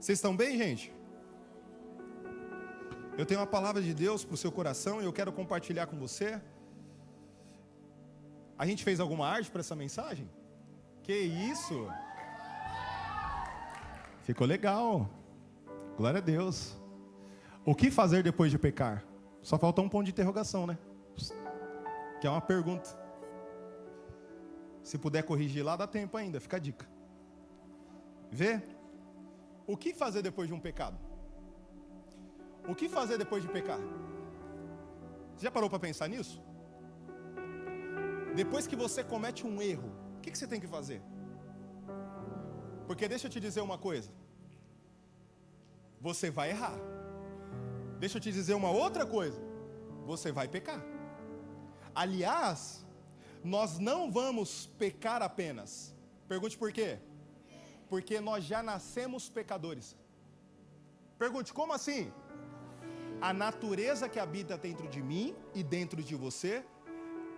Vocês estão bem, gente? Eu tenho uma palavra de Deus para o seu coração e eu quero compartilhar com você. A gente fez alguma arte para essa mensagem? Que isso? Ficou legal. Glória a Deus. O que fazer depois de pecar? Só falta um ponto de interrogação, né? Que é uma pergunta. Se puder corrigir lá, dá tempo ainda, fica a dica. Vê? O que fazer depois de um pecado? O que fazer depois de pecar? Você já parou para pensar nisso? Depois que você comete um erro, o que você tem que fazer? Porque deixa eu te dizer uma coisa. Você vai errar. Deixa eu te dizer uma outra coisa. Você vai pecar. Aliás, nós não vamos pecar apenas. Pergunte por quê? Porque nós já nascemos pecadores. Pergunte, como assim? A natureza que habita dentro de mim e dentro de você,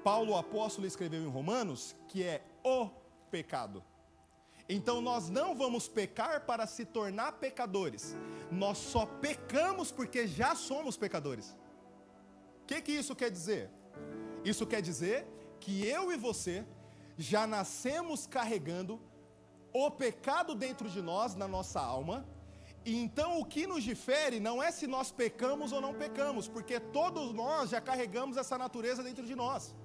Paulo o apóstolo escreveu em Romanos, que é o pecado. Então nós não vamos pecar para se tornar pecadores. Nós só pecamos porque já somos pecadores. O que isso quer dizer? Isso quer dizer que eu e você já nascemos carregando o pecado dentro de nós, na nossa alma. E então o que nos difere não é se nós pecamos ou não pecamos, porque todos nós já carregamos essa natureza dentro de nós.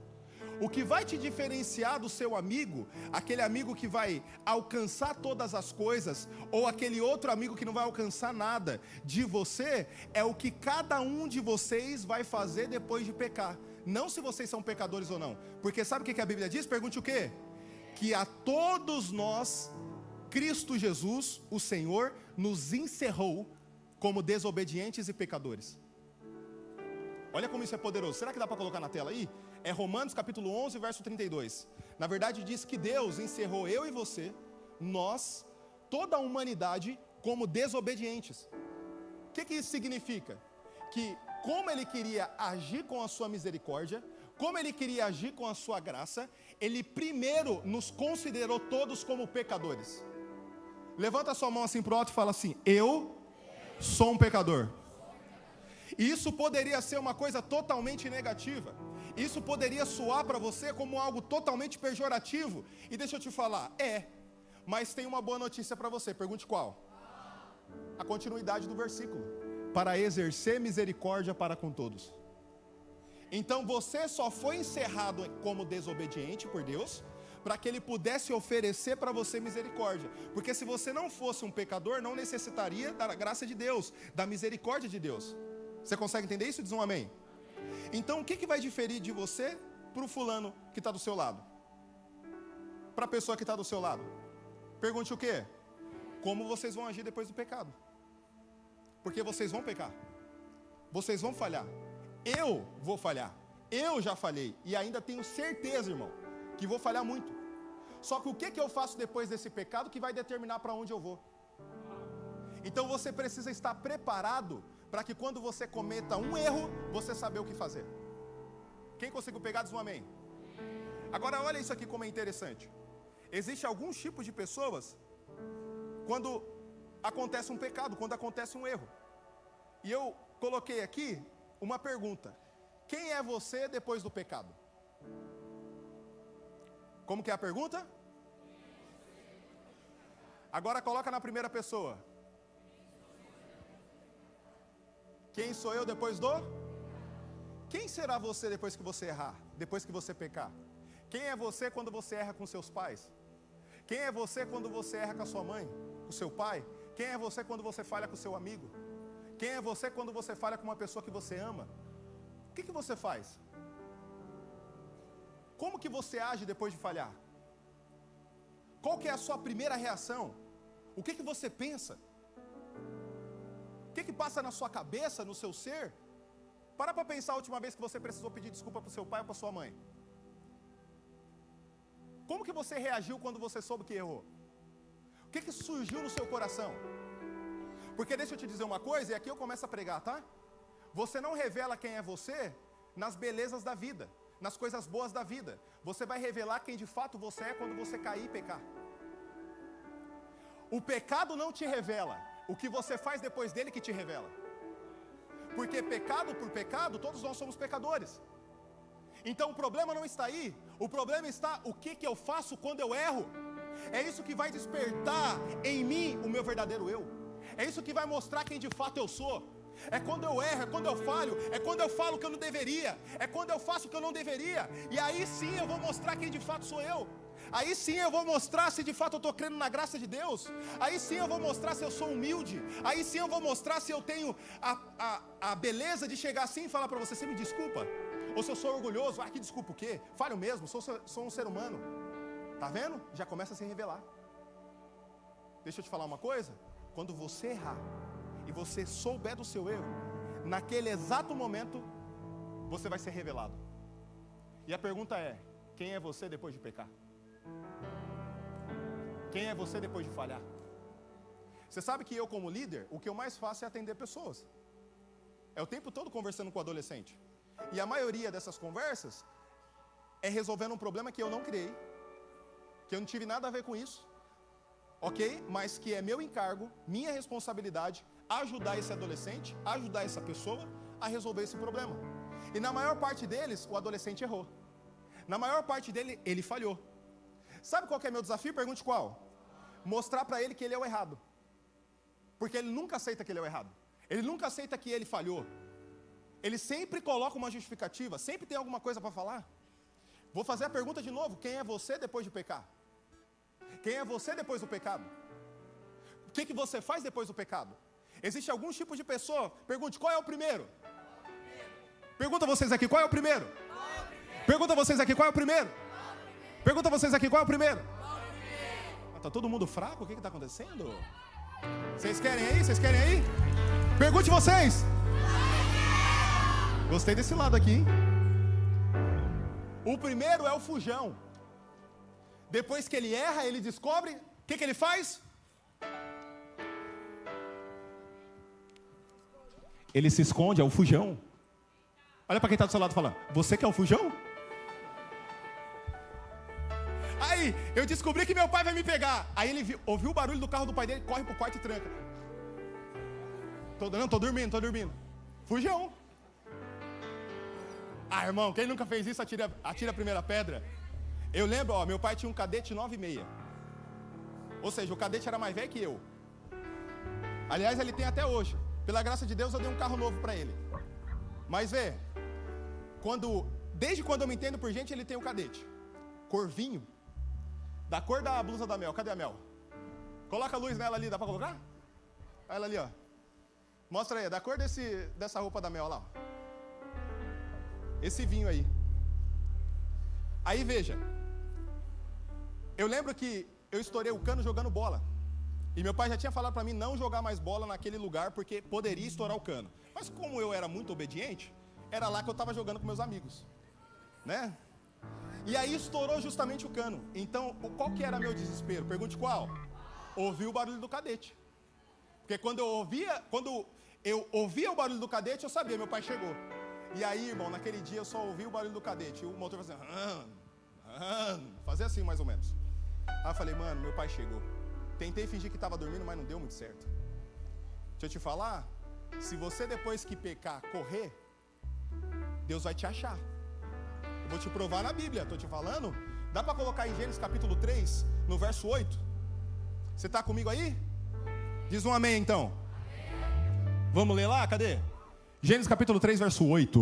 O que vai te diferenciar do seu amigo, aquele amigo que vai alcançar todas as coisas, ou aquele outro amigo que não vai alcançar nada de você, é o que cada um de vocês vai fazer depois de pecar. Não se vocês são pecadores ou não. Porque sabe o que a Bíblia diz? Pergunte o quê? Que a todos nós, Cristo Jesus, o Senhor, nos encerrou como desobedientes e pecadores. Olha como isso é poderoso. Será que dá para colocar na tela aí? É Romanos capítulo 11, verso 32. Na verdade diz que Deus encerrou eu e você, nós, toda a humanidade, como desobedientes. O que isso significa? Que como Ele queria agir com a sua misericórdia, como Ele queria agir com a sua graça, Ele primeiro nos considerou todos como pecadores. Levanta a sua mão assim para o alto e fala assim: eu sou um pecador. E isso poderia ser uma coisa totalmente negativa. Isso poderia soar para você como algo totalmente pejorativo. E deixa eu te falar, mas tem uma boa notícia para você. Pergunte qual? A continuidade do versículo. Para exercer misericórdia para com todos. Então você só foi encerrado como desobediente por Deus, para que Ele pudesse oferecer para você misericórdia. Porque se você não fosse um pecador, não necessitaria da graça de Deus, da misericórdia de Deus. Você consegue entender isso? Diz um amém. Então o que vai diferir de você para o fulano que está do seu lado? Para a pessoa que está do seu lado? Pergunte o quê? Como vocês vão agir depois do pecado? Porque vocês vão pecar. Vocês vão falhar. Eu vou falhar. Eu já falhei. E ainda tenho certeza, irmão, que vou falhar muito. Só que o que eu faço depois desse pecado que vai determinar para onde eu vou? Então você precisa estar preparado para que quando você cometa um erro, você saber o que fazer. Quem conseguiu pegar, diz um amém. Agora olha isso aqui como é interessante. Existe alguns tipos de pessoas quando acontece um pecado, quando acontece um erro. E eu coloquei aqui uma pergunta: quem é você depois do pecado? Como que é a pergunta? Agora coloca na primeira pessoa. Quem sou eu depois do? Quem será você depois que você errar? Depois que você pecar? Quem é você quando você erra com seus pais? Quem é você quando você erra com a sua mãe? Com o seu pai? Quem é você quando você falha com o seu amigo? Quem é você quando você falha com uma pessoa que você ama? O que você faz? Como que você age depois de falhar? Qual que é a sua primeira reação? O que você pensa? O que passa na sua cabeça, no seu ser? Para pensar a última vez que você precisou pedir desculpa para o seu pai ou para sua mãe. Como que você reagiu quando você soube que errou? O que surgiu no seu coração? Porque deixa eu te dizer uma coisa, e aqui eu começo a pregar, tá? Você não revela quem é você nas belezas da vida, nas coisas boas da vida. Você vai revelar quem de fato você é quando você cair e pecar. O pecado não te revela, o que você faz depois dele que te revela. Porque pecado por pecado, todos nós somos pecadores. Então o problema não está aí, o problema está o que eu faço quando eu erro. É isso que vai despertar em mim o meu verdadeiro eu. É isso que vai mostrar quem de fato eu sou. É quando eu erro, é quando eu falho, é quando eu falo o que eu não deveria, é quando eu faço o que eu não deveria. E aí sim eu vou mostrar quem de fato sou eu. Aí sim eu vou mostrar se de fato eu estou crendo na graça de Deus. Aí sim eu vou mostrar se eu sou humilde. Aí sim eu vou mostrar se eu tenho a beleza de chegar assim e falar para você: você me desculpa? Ou se eu sou orgulhoso: que desculpa o quê? Falho mesmo, sou um ser humano. Tá vendo? Já começa a se revelar. Deixa eu te falar uma coisa. Quando você errar e você souber do seu erro, naquele exato momento você vai ser revelado. E a pergunta é: quem é você depois de pecar? Quem é você depois de falhar? Você sabe que eu, como líder, o que eu mais faço é atender pessoas. É o tempo todo conversando com o adolescente. E a maioria dessas conversas é resolvendo um problema que eu não criei, que eu não tive nada a ver com isso, ok? Mas que é meu encargo, minha responsabilidade, ajudar esse adolescente, ajudar essa pessoa a resolver esse problema. E na maior parte deles, o adolescente errou. Na maior parte dele, ele falhou. Sabe qual que é meu desafio? Pergunte qual. Mostrar para ele que ele é o errado. Porque ele nunca aceita que ele é o errado. Ele nunca aceita que ele falhou. Ele sempre coloca uma justificativa, sempre tem alguma coisa para falar. Vou fazer a pergunta de novo: quem é você depois de pecar? Quem é você depois do pecado? O que você faz depois do pecado? Existe alguns tipos de pessoa. Pergunte: qual é o primeiro? Pergunta a vocês aqui: qual é o primeiro? Pergunta a vocês aqui: qual é o primeiro? Pergunta a vocês aqui: qual é o primeiro? Tá todo mundo fraco? O que está acontecendo? Vocês querem aí? Vocês querem aí? Pergunte vocês. Gostei desse lado aqui, hein? O primeiro é o fujão. Depois que ele erra, ele descobre, o que ele faz? Ele se esconde, é o fujão. Olha para quem está do seu lado falando: você que é o fujão? Aí, eu descobri que meu pai vai me pegar. Aí ele ouviu o barulho do carro do pai dele, corre pro quarto e tranca. Tô dormindo. Fujão. Irmão, quem nunca fez isso, atira a primeira pedra. Eu lembro, meu pai tinha um cadete 9,6. Ou seja, o cadete era mais velho que eu. Aliás, ele tem até hoje. Pela graça de Deus, eu dei um carro novo para ele. Mas desde quando eu me entendo por gente, ele tem um cadete. Corvinho. Da cor da blusa da Mel. Cadê a Mel? Coloca a luz nela ali, dá pra colocar? Olha ela ali, ó. Mostra aí, da cor dessa roupa da Mel, olha lá. Esse vinho aí. Aí veja. Eu lembro que eu estourei o cano jogando bola. E meu pai já tinha falado pra mim não jogar mais bola naquele lugar, porque poderia estourar o cano. Mas como eu era muito obediente, era lá que eu estava jogando com meus amigos. Né? E aí estourou justamente o cano. Então, qual que era meu desespero? Pergunte qual? Ouvi o barulho do cadete. Porque quando eu ouvia o barulho do cadete, eu sabia, meu pai chegou. E aí, irmão, naquele dia eu só ouvi o barulho do cadete. O motor fazia fazia assim mais ou menos. Aí eu falei: mano, meu pai chegou. Tentei fingir que estava dormindo, mas não deu muito certo. Deixa eu te falar, se você depois que pecar correr, Deus vai te achar. Eu vou te provar na Bíblia, estou te falando. Dá para colocar em Gênesis capítulo 3, no verso 8? Você está comigo aí? Diz um amém então. Vamos ler lá? Cadê? Gênesis capítulo 3, verso 8.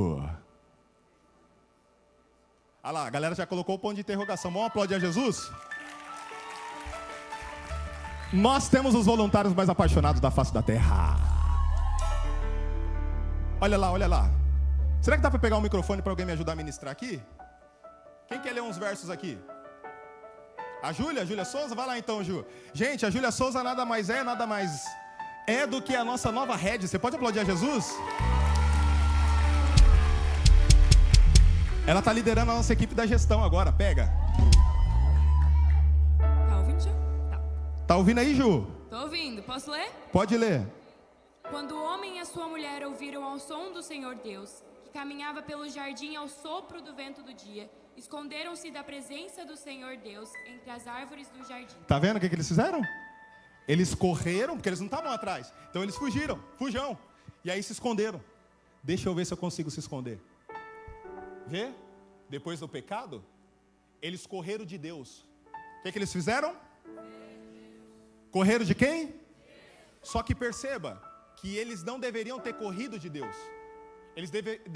Olha lá, a galera já colocou o ponto de interrogação. Vamos aplaudir a Jesus? Nós temos os voluntários mais apaixonados da face da terra. Olha lá, olha lá. Será que dá para pegar um microfone para alguém me ajudar a ministrar aqui? Quem quer ler uns versos aqui? A Júlia Souza? Vai lá então, Ju. Gente, a Júlia Souza nada mais é do que a nossa nova head. Você pode aplaudir a Jesus? Ela está liderando a nossa equipe da gestão agora, pega. Tá ouvindo, Ju? Tá. Tá ouvindo aí, Ju? Tô ouvindo, posso ler? Pode ler. Quando o homem e a sua mulher ouviram ao som do Senhor Deus, que caminhava pelo jardim ao sopro do vento do dia, esconderam-se da presença do Senhor Deus entre as árvores do jardim. Tá vendo o que eles fizeram? Eles correram, porque eles não estavam atrás. Então eles fugiram, fujão. E aí se esconderam. Deixa eu ver se eu consigo se esconder. Vê? Depois do pecado, eles correram de Deus. O que eles fizeram? Correram de quem? Só que perceba que eles não deveriam ter corrido de Deus. Eles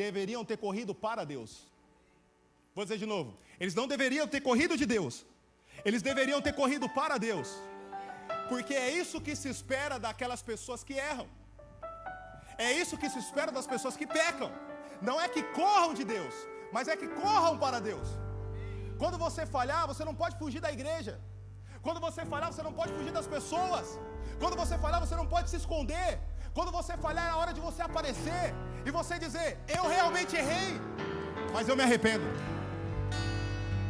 deveriam ter corrido para Deus. Vou dizer de novo. Eles não deveriam ter corrido de Deus. Eles deveriam ter corrido para Deus. Porque é isso que se espera daquelas pessoas que erram. É isso que se espera das pessoas que pecam. Não é que corram de Deus, mas é que corram para Deus. Quando você falhar, você não pode fugir da igreja. Quando você falhar, você não pode fugir das pessoas. Quando você falhar, você não pode se esconder. Quando você falhar, é a hora de você aparecer e você dizer: eu realmente errei, mas eu me arrependo.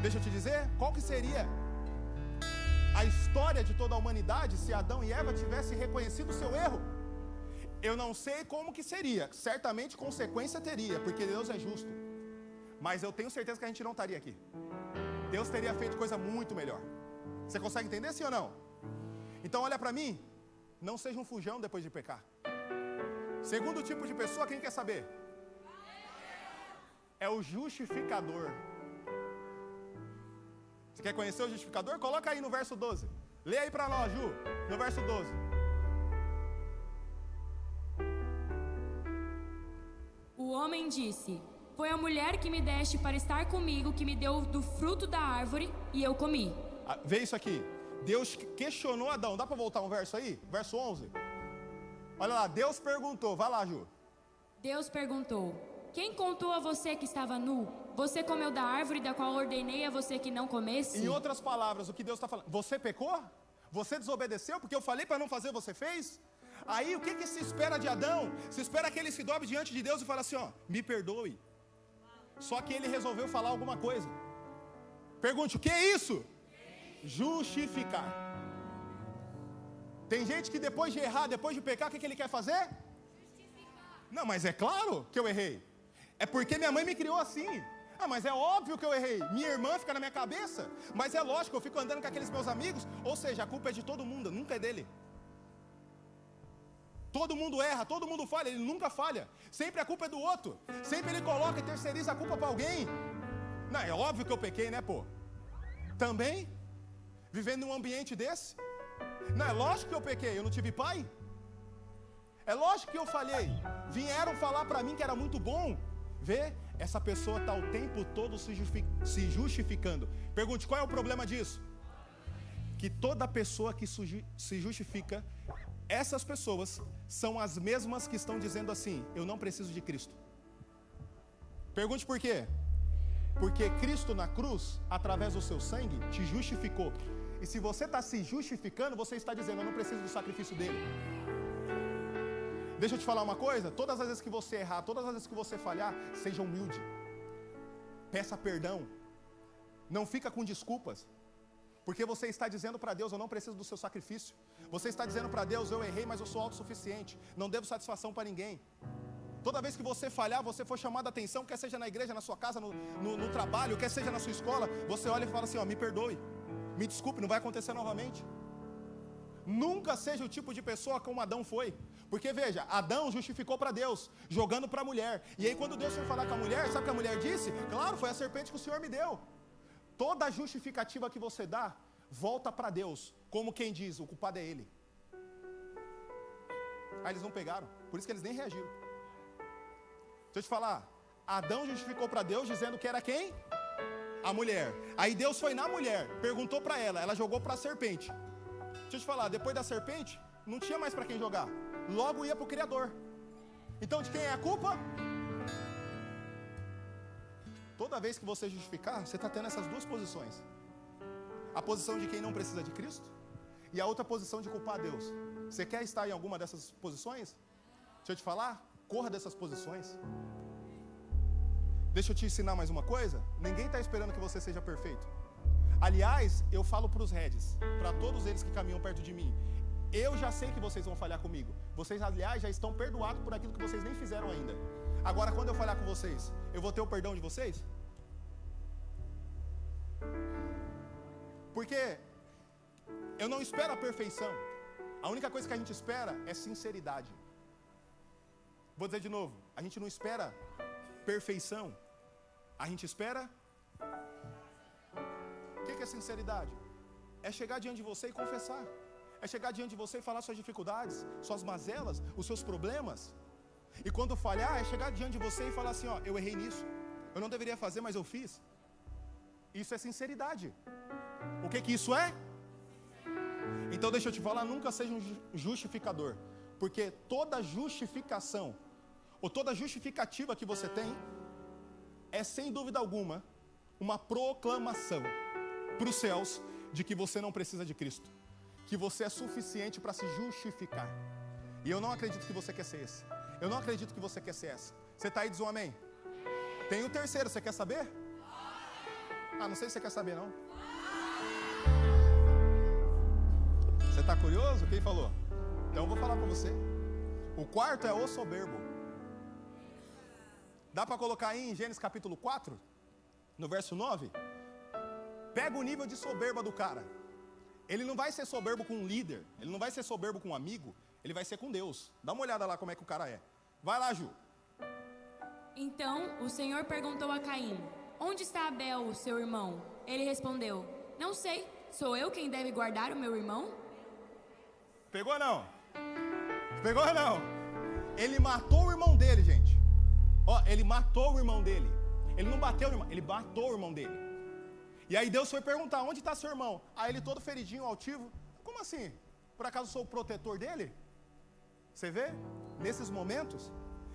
Deixa eu te dizer, qual que seria a história de toda a humanidade se Adão e Eva tivessem reconhecido o seu erro? Eu não sei como que seria. Certamente consequência teria, porque Deus é justo. Mas eu tenho certeza que a gente não estaria aqui. Deus teria feito coisa muito melhor. Você consegue entender, sim ou não? Então olha para mim. Não seja um fujão depois de pecar. Segundo tipo de pessoa, quem quer saber? É o justificador. Você quer conhecer o justificador? Coloca aí no verso 12. Lê aí para nós, Ju, no verso 12. O homem disse: foi a mulher que me deste para estar comigo que me deu do fruto da árvore e eu comi. Vê isso aqui. Deus questionou Adão. Dá para voltar um verso aí? Verso 11. Olha lá, Deus perguntou. Vai lá, Ju. Deus perguntou: quem contou a você que estava nu? Você comeu da árvore da qual ordenei a você que não comesse? Em outras palavras, o que Deus está falando? Você pecou? Você desobedeceu? Porque eu falei para não fazer, você fez? Aí o que se espera de Adão? Se espera que ele se dobre diante de Deus e fale assim: ó, me perdoe. Só que ele resolveu falar alguma coisa. Pergunte, o que é isso? Justificar. Tem gente que depois de errar, depois de pecar, o que ele quer fazer? Justificar. Não, mas é claro que eu errei. É porque minha mãe me criou assim. Ah, mas é óbvio que eu errei. Minha irmã fica na minha cabeça. Mas é lógico, eu fico andando com aqueles meus amigos. Ou seja, a culpa é de todo mundo, nunca é dele. Todo mundo erra, todo mundo falha, ele nunca falha. Sempre a culpa é do outro. Sempre ele coloca e terceiriza a culpa para alguém. Não, é óbvio que eu pequei, né, pô? Também? Vivendo num ambiente desse? Não, é lógico que eu pequei, eu não tive pai. É lógico que eu falhei. Vieram falar para mim que era muito bom. Vê, essa pessoa está o tempo todo se justificando. Pergunte, qual é o problema disso? Que toda pessoa que se justifica, essas pessoas são as mesmas que estão dizendo assim: eu não preciso de Cristo. Pergunte por quê? Porque Cristo na cruz, através do seu sangue, te justificou. E se você está se justificando, você está dizendo: eu não preciso do sacrifício dele. Deixa eu te falar uma coisa. Todas as vezes que você errar, todas as vezes que você falhar, seja humilde. Peça perdão. Não fica com desculpas. Porque você está dizendo para Deus: eu não preciso do seu sacrifício. Você está dizendo para Deus: eu errei, mas eu sou autossuficiente. Não devo satisfação para ninguém. Toda vez que você falhar, você for chamado a atenção, quer seja na igreja, na sua casa, no trabalho, quer seja na sua escola, você olha e fala assim: ó, me perdoe, me desculpe, não vai acontecer novamente. Nunca seja o tipo de pessoa como Adão foi. Porque veja, Adão justificou para Deus, jogando para a mulher. E aí quando Deus foi falar com a mulher, sabe o que a mulher disse? Claro, foi a serpente que o Senhor me deu. Toda a justificativa que você dá, volta para Deus. Como quem diz, o culpado é ele. Aí eles não pegaram, por isso que eles nem reagiram. Deixa eu te falar, Adão justificou para Deus dizendo que era quem? A mulher. Aí Deus foi na mulher, perguntou para ela jogou para a serpente. Deixa eu te falar, depois da serpente, não tinha mais para quem jogar. Logo ia para o Criador. Então de quem é a culpa? Toda vez que você justificar, você está tendo essas duas posições. A posição de quem não precisa de Cristo e a outra posição de culpar a Deus. Você quer estar em alguma dessas posições? Deixa eu te falar, corra dessas posições. Deixa eu te ensinar mais uma coisa. Ninguém está esperando que você seja perfeito. Aliás, eu falo para os heads, para todos eles que caminham perto de mim: eu já sei que vocês vão falhar comigo. Vocês, aliás, já estão perdoados por aquilo que vocês nem fizeram ainda. Agora, quando eu falhar com vocês, eu vou ter o perdão de vocês? Porque eu não espero a perfeição. A única coisa que a gente espera é sinceridade. Vou dizer de novo, a gente não espera perfeição, a gente espera... O que é sinceridade? É chegar diante de você e confessar. É chegar diante de você e falar suas dificuldades, suas mazelas, os seus problemas. E quando falhar, é chegar diante de você e falar assim, ó, eu errei nisso. Eu não deveria fazer, mas eu fiz. Isso é sinceridade. O que isso é? Então deixa eu te falar, nunca seja um justificador. Porque toda justificação, ou toda justificativa que você tem, é sem dúvida alguma, uma proclamação para os céus de que você não precisa de Cristo. Que você é suficiente para se justificar. E eu não acredito que você quer ser esse. Eu não acredito que você quer ser essa. Você está aí, diz um amém. Tem o terceiro, você quer saber? Ah, não sei se você quer saber não. Você está curioso? Quem falou? Então eu vou falar para você. O quarto é o soberbo. Dá para colocar aí em Gênesis capítulo 4, no verso 9? Pega o nível de soberba do cara. Ele não vai ser soberbo com um líder, ele não vai ser soberbo com um amigo, ele vai ser com Deus. Dá uma olhada lá como é que o cara é. Vai lá, Ju. Então o Senhor perguntou a Caim: onde está Abel, seu irmão? Ele respondeu: não sei, sou eu quem deve guardar o meu irmão? Pegou não? Pegou não? Ele matou o irmão dele, gente. Ó, ele matou o irmão dele. Ele não bateu o irmão, ele matou o irmão dele. E aí Deus foi perguntar, onde está seu irmão? Aí ele todo feridinho, altivo. Como assim? Por acaso sou o protetor dele? Você vê? Nesses momentos,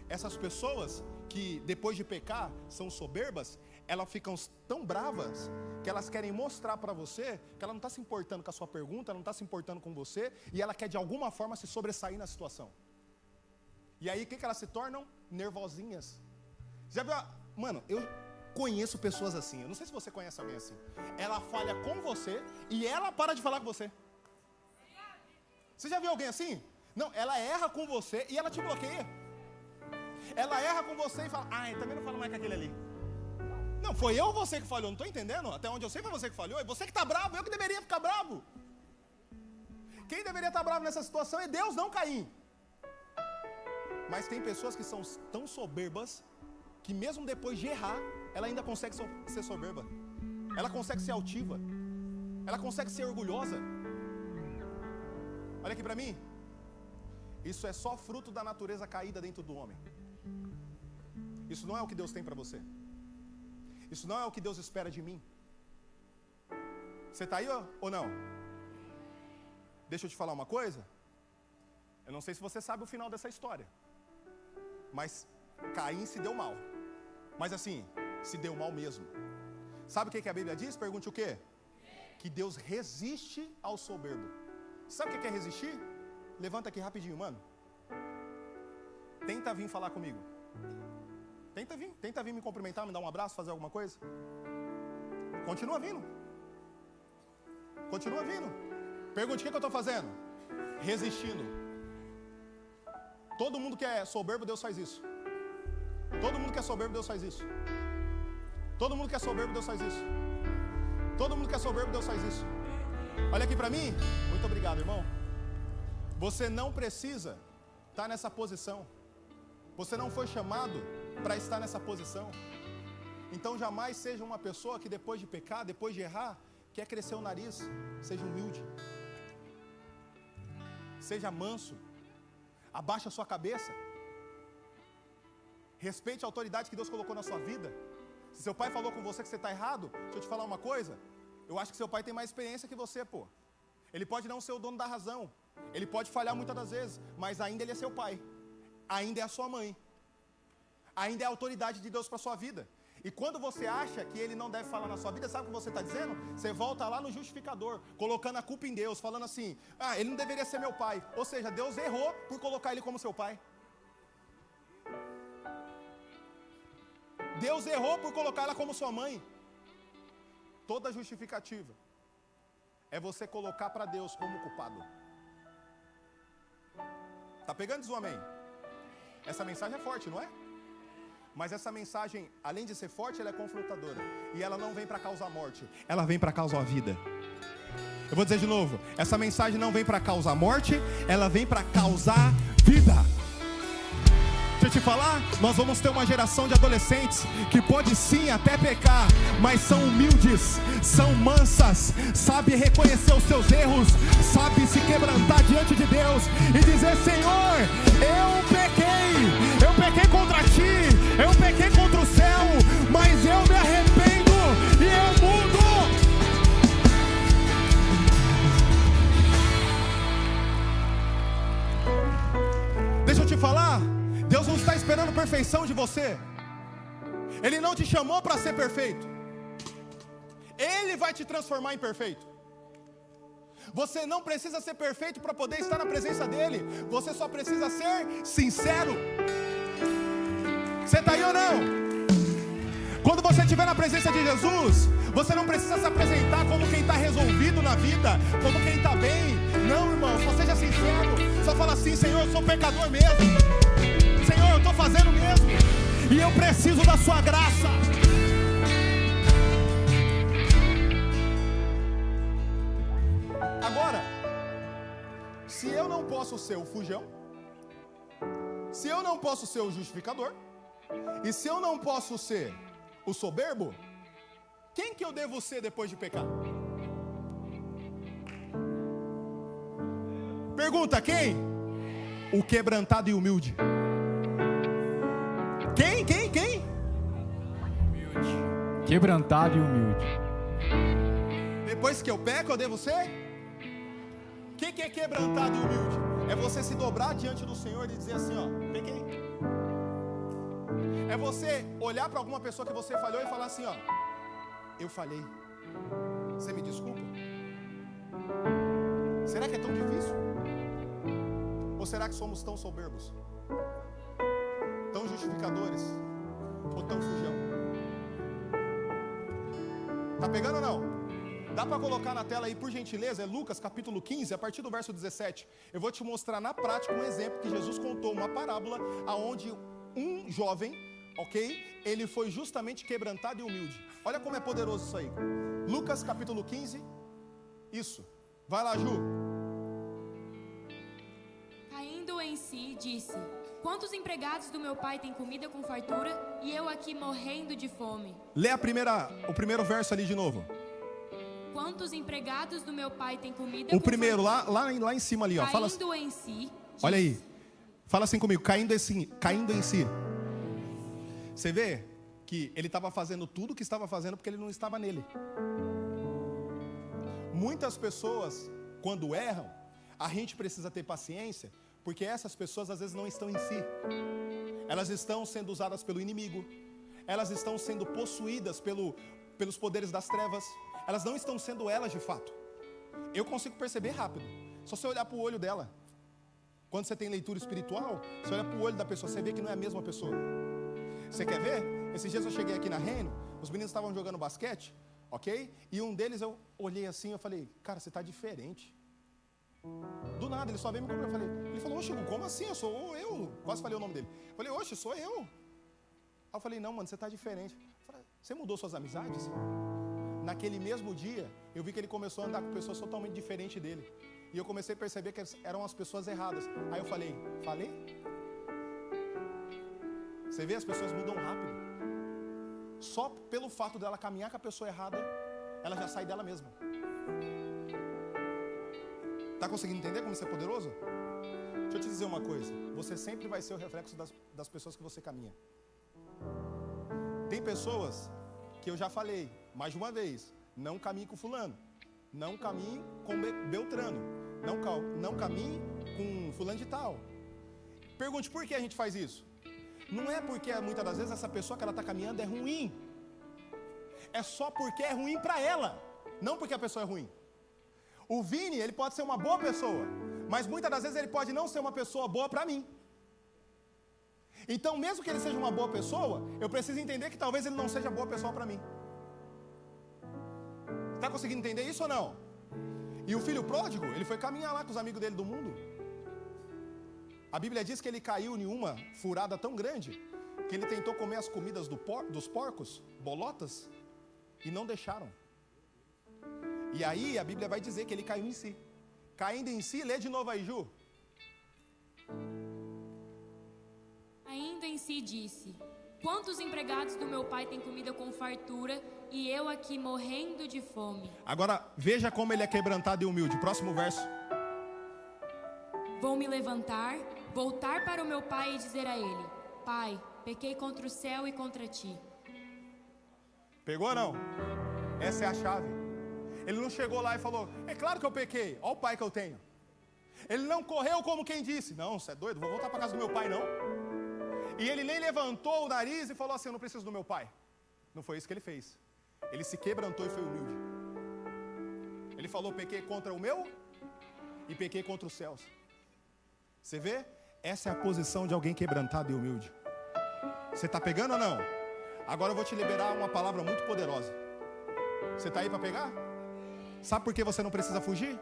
essas pessoas que depois de pecar são soberbas, elas ficam tão bravas que elas querem mostrar para você que ela não está se importando com a sua pergunta, ela não está se importando com você, e ela quer de alguma forma se sobressair na situação. E aí o que elas se tornam? Nervosinhas. Já viu? Mano, eu conheço pessoas assim, eu não sei se você conhece alguém assim. Ela falha com você e ela para de falar com você. Você já viu alguém assim? Não, ela erra com você e ela te bloqueia. Ela erra com você e fala, ah, eu também não falo mais com aquele ali. Não, foi eu ou você que falhou, não estou entendendo. Até onde eu sei foi você que falhou, é você que está bravo, eu que deveria ficar bravo. Quem deveria estar bravo nessa situação é Deus, não Caim. Mas tem pessoas que são tão soberbas que mesmo depois de errar, ela ainda consegue ser soberba. Ela consegue ser altiva. Ela consegue ser orgulhosa. Olha aqui para mim. Isso é só fruto da natureza caída dentro do homem. Isso não é o que Deus tem para você. Isso não é o que Deus espera de mim. Você está aí ou não? Deixa eu te falar uma coisa. Eu não sei se você sabe o final dessa história. Mas Caim se deu mal. Mas assim, se deu mal mesmo. Sabe o que a Bíblia diz? Pergunte o quê? Que Deus resiste ao soberbo. Sabe o que é resistir? Levanta aqui rapidinho, mano. Tenta vir falar comigo. Tenta vir me cumprimentar, me dar um abraço, fazer alguma coisa. Continua vindo. Continua vindo. Pergunte, o que eu estou fazendo? Resistindo. Todo mundo que é soberbo, Deus faz isso. Todo mundo que é soberbo, Deus faz isso. Todo mundo que é soberbo, Deus faz isso. Todo mundo que é soberbo, Deus faz isso. Olha aqui para mim. Muito obrigado, irmão. Você não precisa estar nessa posição. Você não foi chamado para estar nessa posição. Então jamais seja uma pessoa que depois de pecar, depois de errar, quer crescer o nariz. Seja humilde. Seja manso. Abaixe a sua cabeça. Respeite a autoridade que Deus colocou na sua vida. Se seu pai falou com você que você está errado, deixa eu te falar uma coisa. Eu acho que seu pai tem mais experiência que você, pô. Ele pode não ser o dono da razão. Ele pode falhar muitas das vezes, mas ainda ele é seu pai. Ainda é a sua mãe. Ainda é a autoridade de Deus para a sua vida. E quando você acha que ele não deve falar na sua vida, sabe o que você está dizendo? Você volta lá no justificador, colocando a culpa em Deus, falando assim, ah, ele não deveria ser meu pai. Ou seja, Deus errou por colocar ele como seu pai. Deus errou por colocar ela como sua mãe. Toda justificativa é você colocar para Deus como culpado. Tá pegando isso, amém? Essa mensagem é forte, não é? Mas essa mensagem, além de ser forte, ela é confrontadora. E ela não vem para causar morte, ela vem para causar a vida. Eu vou dizer de novo, essa mensagem não vem para causar morte, ela vem para causar vida. Deixa eu te falar, nós vamos ter uma geração de adolescentes que pode sim até pecar, mas são humildes, são mansas, sabe reconhecer os seus erros, sabe se quebrantar diante de Deus e dizer: Senhor, eu pequei contra ti, eu pequei contra o céu, mas eu me arrependo e eu mudo. Deixa eu te falar, Deus não está esperando perfeição de você. Ele não te chamou para ser perfeito. Ele vai te transformar em perfeito. Você não precisa ser perfeito para poder estar na presença dele. Você só precisa ser sincero. Você está aí ou não? Quando você estiver na presença de Jesus, você não precisa se apresentar como quem está resolvido na vida, como quem está bem. Não, irmão, só seja sincero. Só fala assim: Senhor, eu sou pecador mesmo. Senhor, eu estou fazendo mesmo, e eu preciso da sua graça. Agora, se eu não posso ser o fujão, se eu não posso ser o justificador, e se eu não posso ser o soberbo, quem que eu devo ser depois de pecar? Pergunta: quem? O quebrantado e humilde. Quem? Humilde. Quebrantado e humilde. Depois que eu peco, eu devo ser? O que é quebrantado e humilde? É você se dobrar diante do Senhor e dizer assim: ó, pequei. É você olhar para alguma pessoa que você falhou e falar assim: ó, eu falhei, você me desculpa? Será que é tão difícil? Ou será que somos tão soberbos, tão justificadores, ou tão fujão? Tá pegando ou não? Dá para colocar na tela aí, por gentileza? É Lucas capítulo 15, a partir do verso 17. Eu vou te mostrar na prática um exemplo que Jesus contou, uma parábola aonde um jovem, ok? Ele foi justamente quebrantado e humilde. Olha como é poderoso isso aí. Lucas capítulo 15. Isso. Vai lá, Ju. Caindo em si, disse: quantos empregados do meu pai têm comida com fartura e eu aqui morrendo de fome? Lê o primeiro verso ali de novo. Quantos empregados do meu pai têm comida com O primeiro, fartura? lá em cima ali, ó. Fala, Caindo em si, disse. olha aí. Fala assim comigo, caindo em si. Você vê que ele estava fazendo tudo o que estava fazendo porque ele não estava nele. Muitas pessoas, quando erram, a gente precisa ter paciência, porque essas pessoas às vezes não estão em si. Elas estão sendo usadas pelo inimigo. Elas estão sendo possuídas pelos poderes das trevas. Elas não estão sendo elas de fato. Eu consigo perceber rápido. Só você olhar para o olho dela. Quando você tem leitura espiritual, você olha para o olho da pessoa, você vê que não é a mesma pessoa. Você quer ver? Esses dias eu cheguei aqui na Reino, os meninos estavam jogando basquete, ok? E um deles eu olhei assim, eu falei: cara, você está diferente. Do nada, ele só veio me comprar. Ele falou: ô Chico, como assim? Eu quase falei o nome dele. Eu falei: oxe, sou eu. Aí eu falei: não, mano, você está diferente. Falei: você mudou suas amizades? Naquele mesmo dia, eu vi que ele começou a andar com pessoas totalmente diferentes dele. E eu comecei a perceber que eram as pessoas erradas. Aí eu falei: Você vê, as pessoas mudam rápido. Só pelo fato dela caminhar com a pessoa errada, ela já sai dela mesma. Tá conseguindo entender como isso é poderoso? Deixa eu te dizer uma coisa. Você sempre vai ser o reflexo das pessoas que você caminha. Tem pessoas que eu já falei mais de uma vez: não caminhe com fulano, não caminhe com Beltrano, não caminhe com fulano de tal. Pergunte por que a gente faz isso. Não é porque muitas das vezes essa pessoa que ela está caminhando é ruim. É só porque é ruim para ela, não porque a pessoa é ruim. O Vini, ele pode ser uma boa pessoa, mas muitas das vezes ele pode não ser uma pessoa boa para mim. Então, mesmo que ele seja uma boa pessoa, eu preciso entender que talvez ele não seja boa pessoa para mim. Está conseguindo entender isso ou não? E o filho pródigo, ele foi caminhar lá com os amigos dele do mundo. A Bíblia diz que ele caiu em uma furada tão grande que ele tentou comer as comidas dos porcos, bolotas, e não deixaram. E aí a Bíblia vai dizer que ele caiu em si. Caindo em si, lê de novo aí, Ju. Ainda em si disse: quantos empregados do meu pai têm comida com fartura e eu aqui morrendo de fome? Agora veja como ele é quebrantado e humilde. Próximo verso. Vou me levantar, voltar para o meu pai e dizer a ele: Pai, pequei contra o céu e contra ti. Pegou ou não? Essa é a chave. Ele não chegou lá e falou: é claro que eu pequei, olha o pai que eu tenho. Ele não correu como quem disse: não, você é doido, vou voltar para casa do meu pai não. E ele nem levantou o nariz e falou assim: eu não preciso do meu pai. Não foi isso que ele fez. Ele se quebrantou e foi humilde. Ele falou: pequei contra o meu e pequei contra os céus. Você vê? Essa é a posição de alguém quebrantado e humilde. Você está pegando ou não? Agora eu vou te liberar uma palavra muito poderosa. Você está aí para pegar? Sabe por que você não precisa fugir?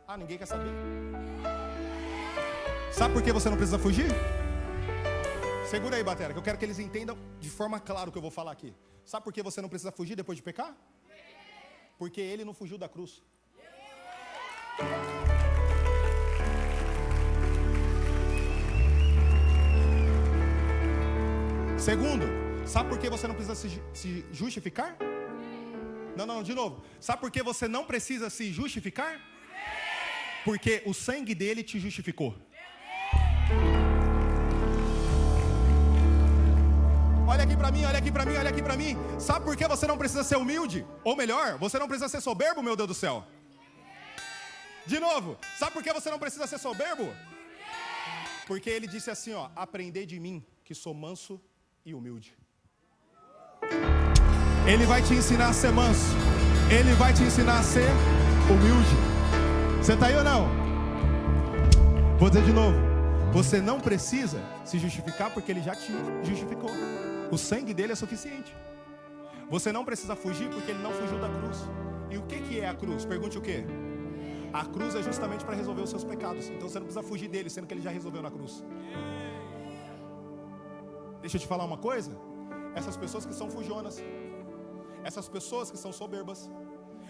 Ah, ninguém quer saber. Sabe por que você não precisa fugir? Segura aí, batera, que eu quero que eles entendam de forma clara o que eu vou falar aqui. Sabe por que você não precisa fugir depois de pecar? Porque ele não fugiu da cruz. Segundo, sabe por que você não precisa se justificar? Não, de novo. Sabe por que você não precisa se justificar? Porque o sangue dele te justificou. Olha aqui pra mim, olha aqui pra mim, olha aqui pra mim. Sabe por que você não precisa ser humilde? Ou melhor, você não precisa ser soberbo, meu Deus do céu. De novo, sabe por que você não precisa ser soberbo? Porque ele disse assim, ó: aprendei de mim, que sou manso e humilde. Ele vai te ensinar a ser manso. Ele vai te ensinar a ser humilde. Você está aí ou não? Vou dizer de novo. Você não precisa se justificar porque ele já te justificou. O sangue dele é suficiente. Você não precisa fugir porque ele não fugiu da cruz. E o que é a cruz? Pergunte o quê? A cruz é justamente para resolver os seus pecados. Então você não precisa fugir dele, sendo que ele já resolveu na cruz. Deixa eu te falar uma coisa. Essas pessoas que são fujonas, essas pessoas que são soberbas,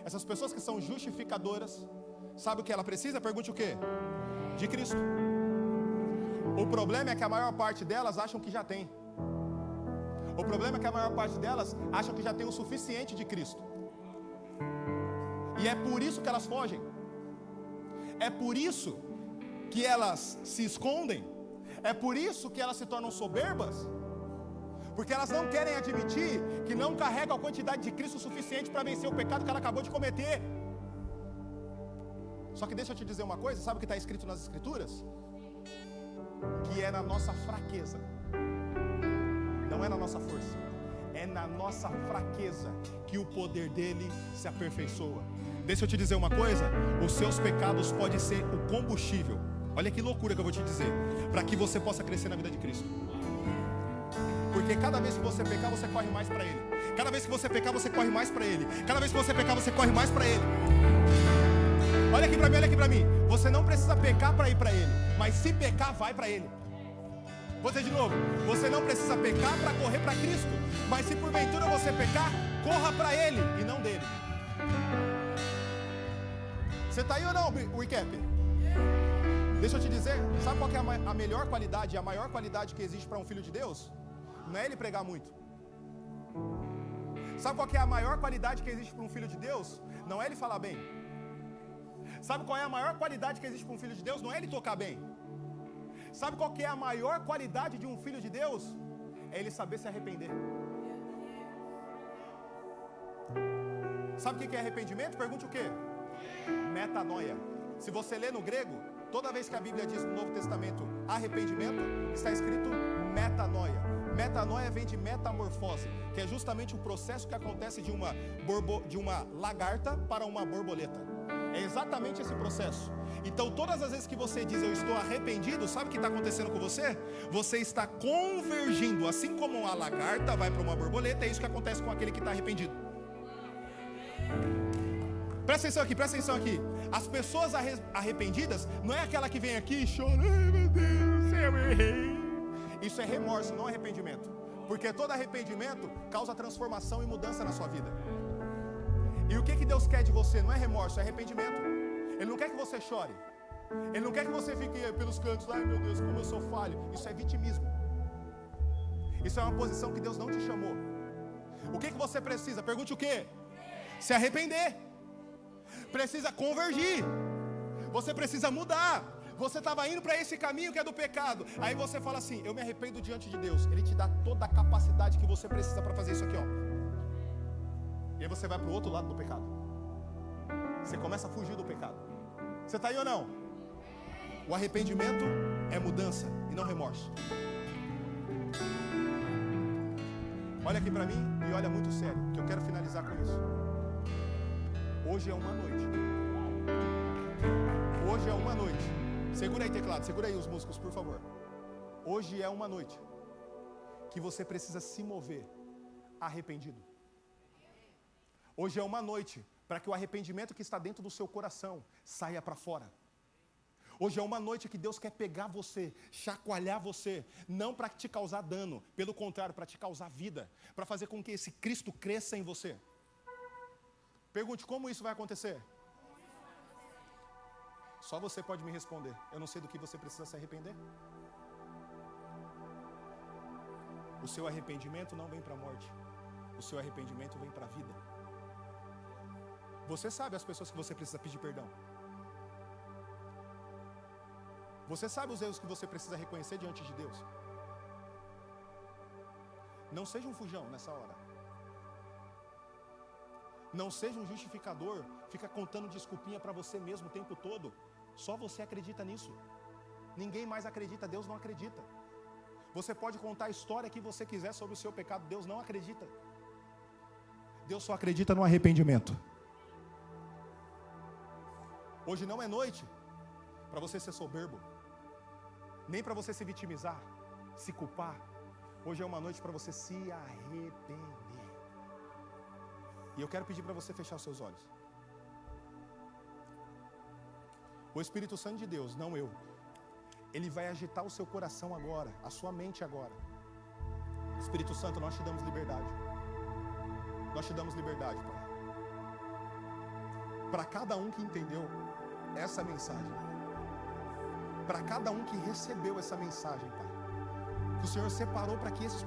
essas pessoas que são justificadoras, sabe o que ela precisa? Pergunte o quê? De Cristo. O problema é que a maior parte delas acham que já tem. O problema é que a maior parte delas acham que já tem o suficiente de Cristo. E é por isso que elas fogem. É por isso que elas se escondem. É por isso que elas se tornam soberbas. Porque elas não querem admitir que não carregam a quantidade de Cristo suficiente para vencer o pecado que ela acabou de cometer. Só que deixa eu te dizer uma coisa, sabe o que está escrito nas Escrituras? Que é na nossa fraqueza, não é na nossa força, é na nossa fraqueza que o poder dele se aperfeiçoa. Deixa eu te dizer uma coisa, os seus pecados podem ser o combustível, olha que loucura que eu vou te dizer, para que você possa crescer na vida de Cristo. Porque cada vez que você pecar, você corre mais para ele. Cada vez que você pecar, você corre mais para ele. Cada vez que você pecar, você corre mais para ele. Olha aqui para mim, olha aqui para mim. Você não precisa pecar para ir para ele, mas se pecar, vai para ele. Vou dizer de novo. Você não precisa pecar para correr para Cristo, mas se porventura você pecar, corra para ele e não dele. Você está aí ou não, Recap? Deixa eu te dizer, sabe qual que é a melhor qualidade, a maior qualidade que existe para um filho de Deus? Não é ele pregar muito. Sabe qual que é a maior qualidade que existe para um filho de Deus? Não é ele falar bem. Sabe qual é a maior qualidade que existe para um filho de Deus? Não é ele tocar bem. Sabe qual que é a maior qualidade de um filho de Deus? É ele saber se arrepender. Sabe o que é arrependimento? Pergunte o quê? Metanoia. Se você lê no grego, toda vez que a Bíblia diz no Novo Testamento arrependimento, está escrito metanoia. Metanoia vem de metamorfose, que é justamente o processo que acontece de uma lagarta para uma borboleta. É exatamente esse processo. Então todas as vezes que você diz eu estou arrependido, sabe o que está acontecendo com você? Você está convergindo, assim como uma lagarta vai para uma borboleta, é isso que acontece com aquele que está arrependido. Presta atenção aqui. As pessoas arrependidas não é aquela que vem aqui e chora, ai meu Deus do céu, eu errei. Isso é remorso, não arrependimento. Porque todo arrependimento causa transformação e mudança na sua vida. E o que Deus quer de você? Não é remorso, é arrependimento. Ele não quer que você chore. Ele não quer que você fique pelos cantos, ai meu Deus, como eu sou falho. Isso é vitimismo. Isso é uma posição que Deus não te chamou. O que você precisa? Pergunte o quê? Se arrepender. Precisa convergir. Você precisa mudar. Você estava indo para esse caminho que é do pecado. Aí você fala assim, eu me arrependo diante de Deus. Ele te dá toda a capacidade que você precisa para fazer isso aqui, ó. E aí você vai para o outro lado do pecado. Você começa a fugir do pecado. Você está aí ou não? O arrependimento é mudança e não remorso. Olha aqui para mim e olha muito sério, que eu quero finalizar com isso. Hoje é uma noite. Hoje é uma noite. Segura aí, teclado, segura aí os músicos, por favor. Hoje é uma noite que você precisa se mover arrependido. Hoje é uma noite para que o arrependimento que está dentro do seu coração saia para fora. Hoje é uma noite que Deus quer pegar você, chacoalhar você, não para te causar dano, pelo contrário, para te causar vida, para fazer com que esse Cristo cresça em você. Pergunte, como isso vai acontecer? Só você pode me responder. Eu não sei do que você precisa se arrepender. O seu arrependimento não vem para a morte. O seu arrependimento vem para a vida. Você sabe as pessoas que você precisa pedir perdão. Você sabe os erros que você precisa reconhecer diante de Deus. Não seja um fujão nessa hora. Não seja um justificador, fica contando desculpinha para você mesmo o tempo todo. Só você acredita nisso. Ninguém mais acredita, Deus não acredita. Você pode contar a história que você quiser sobre o seu pecado, Deus não acredita. Deus só acredita no arrependimento. Hoje não é noite para você ser soberbo, nem para você se vitimizar, se culpar. Hoje é uma noite para você se arrepender. E eu quero pedir para você fechar os seus olhos. O Espírito Santo de Deus, não eu, ele vai agitar o seu coração agora, a sua mente agora. Espírito Santo, nós te damos liberdade. Nós te damos liberdade, Pai. Para cada um que entendeu essa mensagem, para cada um que recebeu essa mensagem, Pai, que o Senhor separou para que esses